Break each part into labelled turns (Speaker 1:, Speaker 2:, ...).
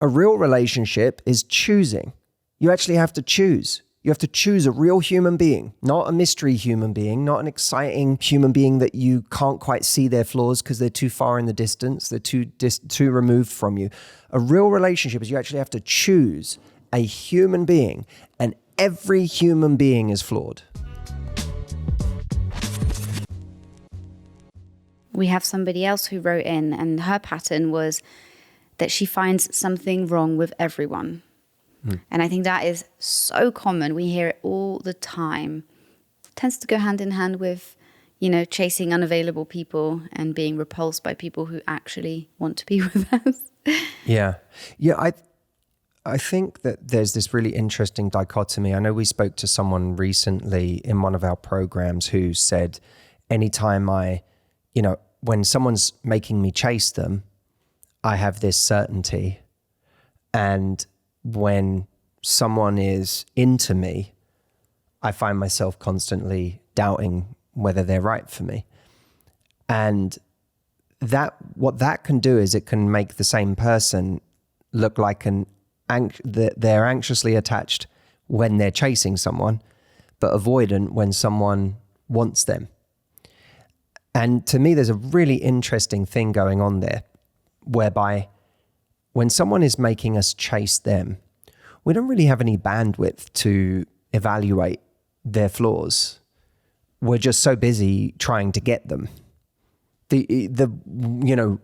Speaker 1: A real relationship is choosing. You actually have to choose. You have to choose a real human being, not a mystery human being, not an exciting human being that you can't quite see their flaws because they're too far in the distance, they're too removed from you. A real relationship is you actually have to choose a human being, and every human being is flawed.
Speaker 2: We have somebody else who wrote in, and her pattern was that she finds something wrong with everyone. And I think that is so common. We hear it all the time. It tends to go hand in hand with, chasing unavailable people and being repulsed by people who actually want to be with us.
Speaker 1: Yeah. I think that there's this really interesting dichotomy. I know we spoke to someone recently in one of our programs who said, anytime when someone's making me chase them, I have this certainty. And when someone is into me, I find myself constantly doubting whether they're right for me. And what that can do is it can make the same person look like they're anxiously attached when they're chasing someone, but avoidant when someone wants them. And to me, there's a really interesting thing going on there, whereby when someone is making us chase them, we don't really have any bandwidth to evaluate their flaws. We're just so busy trying to get them. You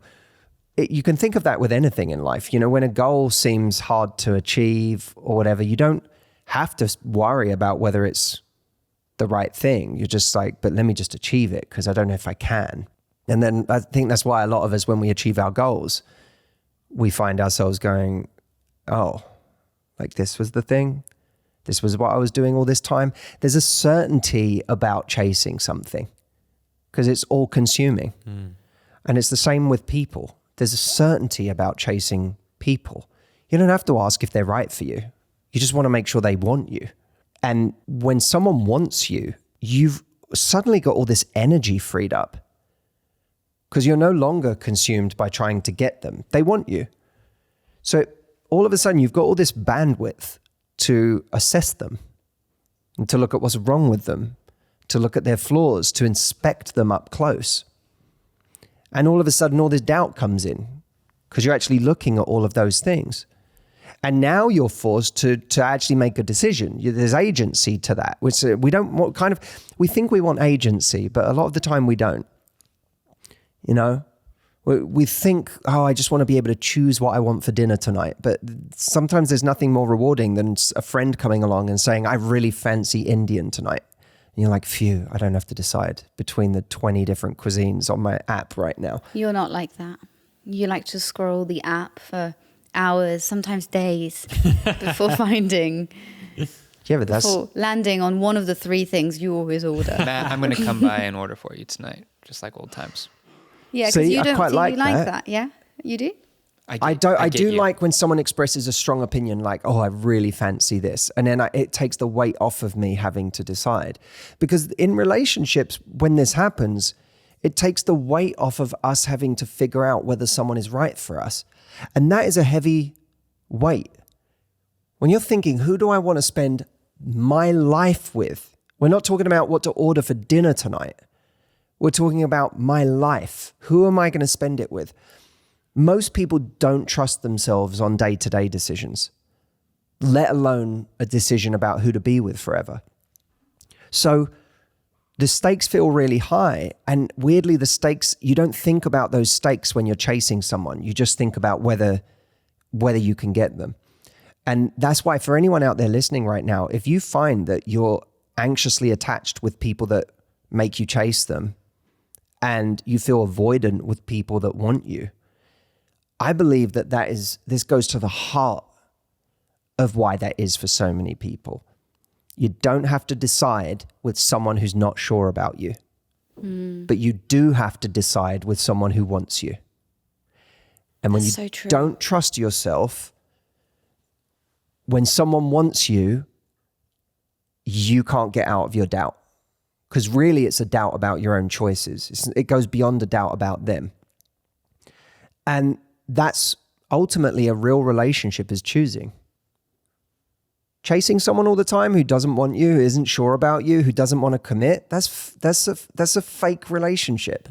Speaker 1: can think of that with anything in life. When a goal seems hard to achieve or whatever, you don't have to worry about whether it's the right thing. You're just like, but let me just achieve it because I don't know if I can. And then I think that's why a lot of us, when we achieve our goals, we find ourselves going, oh, like this was the thing. This was what I was doing all this time. There's a certainty about chasing something because it's all consuming. And it's the same with people. There's a certainty about chasing people. You don't have to ask if they're right for you. You just want to make sure they want you. And when someone wants you, you've suddenly got all this energy freed up because you're no longer consumed by trying to get them. They want you. So all of a sudden you've got all this bandwidth to assess them and to look at what's wrong with them, to look at their flaws, to inspect them up close. And all of a sudden all this doubt comes in because you're actually looking at all of those things. And now you're forced to actually make a decision. There's agency to that, which we think we want agency, but a lot of the time we don't. We think, I just want to be able to choose what I want for dinner tonight. But sometimes there's nothing more rewarding than a friend coming along and saying, I really fancy Indian tonight. And you're like, phew, I don't have to decide between the 20 different cuisines on my app right now.
Speaker 2: You're not like that. You like to scroll the app for hours, sometimes days, before before landing on one of the three things you always order.
Speaker 3: Matt, I'm going to come by and order for you tonight, just like old times.
Speaker 2: Yeah, because you don't
Speaker 1: like
Speaker 2: that. Yeah, you do?
Speaker 1: I do like when someone expresses a strong opinion, like, oh, I really fancy this. And then it takes the weight off of me having to decide. Because in relationships, when this happens, it takes the weight off of us having to figure out whether someone is right for us. And that is a heavy weight. When you're thinking, who do I want to spend my life with? We're not talking about what to order for dinner tonight. We're talking about my life. Who am I going to spend it with? Most people don't trust themselves on day-to-day decisions, let alone a decision about who to be with forever. So the stakes feel really high. And weirdly, you don't think about those stakes when you're chasing someone. You just think about whether you can get them. And that's why for anyone out there listening right now, if you find that you're anxiously attached with people that make you chase them and you feel avoidant with people that want you, I believe that this goes to the heart of why that is for so many people. You don't have to decide with someone who's not sure about you, but you do have to decide with someone who wants you. And when you don't trust yourself, when someone wants you, you can't get out of your doubt. Because really it's a doubt about your own choices. It goes beyond a doubt about them. And that's ultimately a real relationship is choosing. Chasing someone all the time who doesn't want you, who isn't sure about you, who doesn't want to commit, that's a fake relationship.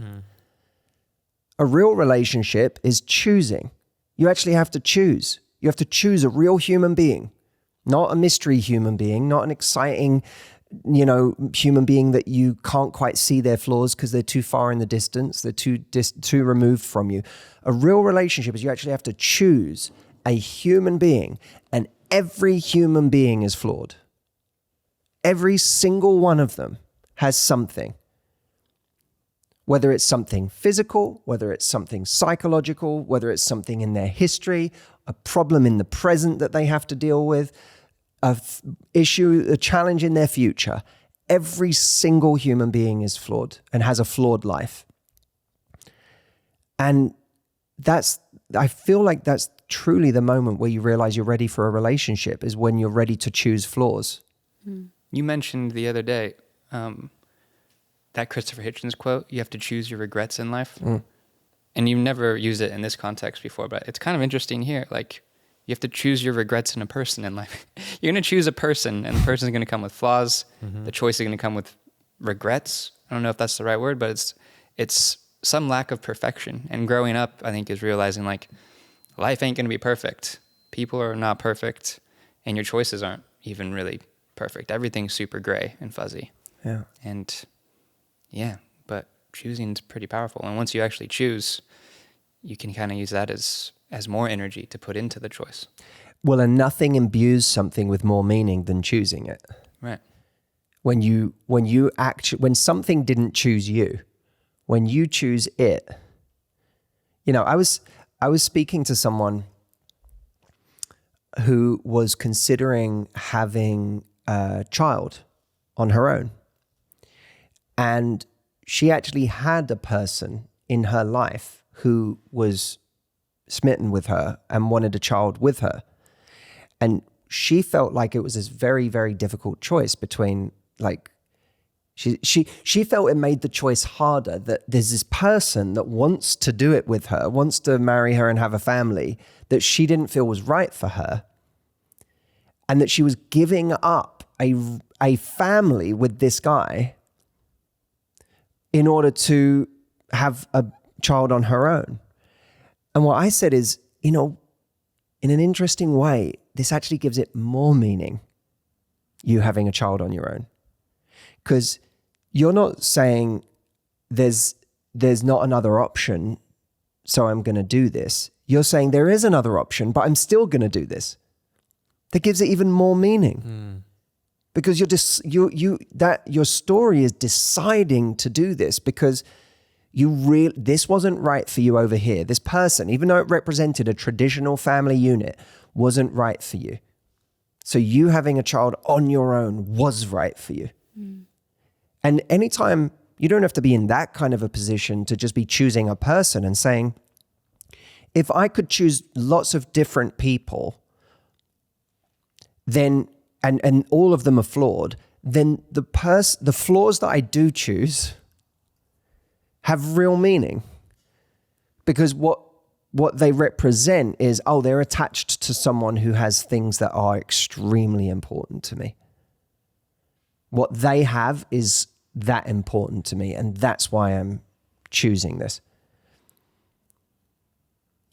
Speaker 1: A real relationship is choosing. You actually have to choose. You have to choose a real human being, not a mystery human being, not an exciting, human being that you can't quite see their flaws because they're too far in the distance, they're too removed from you. A real relationship is you actually have to choose a human being, and every human being is flawed. Every single one of them has something. Whether it's something physical, whether it's something psychological, whether it's something in their history, a problem in the present that they have to deal with, a challenge in their future. Every single human being is flawed and has a flawed life. And I feel like that's truly the moment where you realize you're ready for a relationship, is when you're ready to choose flaws.
Speaker 3: You mentioned the other day that Christopher Hitchens quote, you have to choose your regrets in life. And you've never used it in this context before, but it's kind of interesting here. Like, you have to choose your regrets in a person in life. You're going to choose a person, and the person's going to come with flaws. The choice is going to come with regrets. I don't know if that's the right word, but it's some lack of perfection. And growing up, I think, is realizing, like, life ain't going to be perfect. People are not perfect, and your choices aren't even really perfect. Everything's super gray and fuzzy.
Speaker 1: Yeah.
Speaker 3: And yeah, but choosing is pretty powerful. And once you actually choose, you can kind of use that as more energy to put into the choice.
Speaker 1: Well, and nothing imbues something with more meaning than choosing it.
Speaker 3: Right.
Speaker 1: When something didn't choose you, when you choose it, I was speaking to someone who was considering having a child on her own. And she actually had a person in her life who was smitten with her and wanted a child with her. And she felt like it was this very, very difficult choice between, like, she felt it made the choice harder, that there's this person that wants to do it with her, wants to marry her and have a family, that she didn't feel was right for her. And that she was giving up a family with this guy in order to have a child on her own. And what I said is, in an interesting way, this actually gives it more meaning, you having a child on your own. Because you're not saying there's not another option, so I'm going to do this. You're saying there is another option, but I'm still going to do this. That gives it even more meaning. Because your story is deciding to do this because this wasn't right for you over here. This person, even though it represented a traditional family unit, wasn't right for you. So you having a child on your own was right for you. And anytime, you don't have to be in that kind of a position to just be choosing a person and saying, if I could choose lots of different people, then and all of them are flawed, then the flaws that I do choose have real meaning. Because what they represent is, they're attached to someone who has things that are extremely important to me. What they have is that important to me, and that's why I'm choosing this.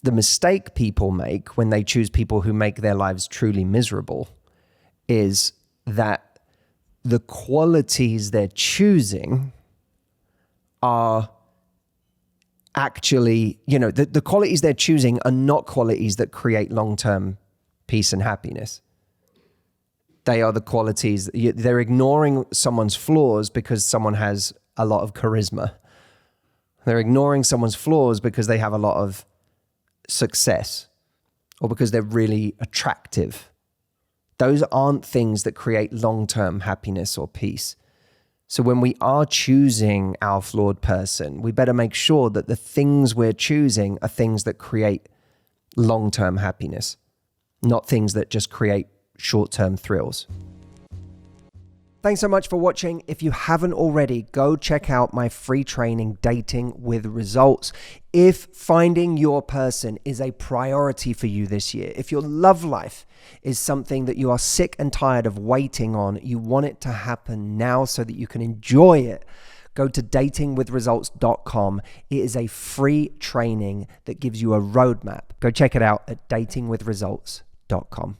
Speaker 1: The mistake people make when they choose people who make their lives truly miserable is that the qualities they're choosing are actually, the qualities they're choosing are not qualities that create long-term peace and happiness. They are the qualities, they're ignoring someone's flaws because someone has a lot of charisma. They're ignoring someone's flaws because they have a lot of success or because they're really attractive. Those aren't things that create long-term happiness or peace. So when we are choosing our flawed person, we better make sure that the things we're choosing are things that create long-term happiness, not things that just create short-term thrills. Thanks so much for watching. If you haven't already, go check out my free training, Dating with Results. If finding your person is a priority for you this year, if your love life is something that you are sick and tired of waiting on, you want it to happen now so that you can enjoy it, go to datingwithresults.com. It is a free training that gives you a roadmap. Go check it out at datingwithresults.com.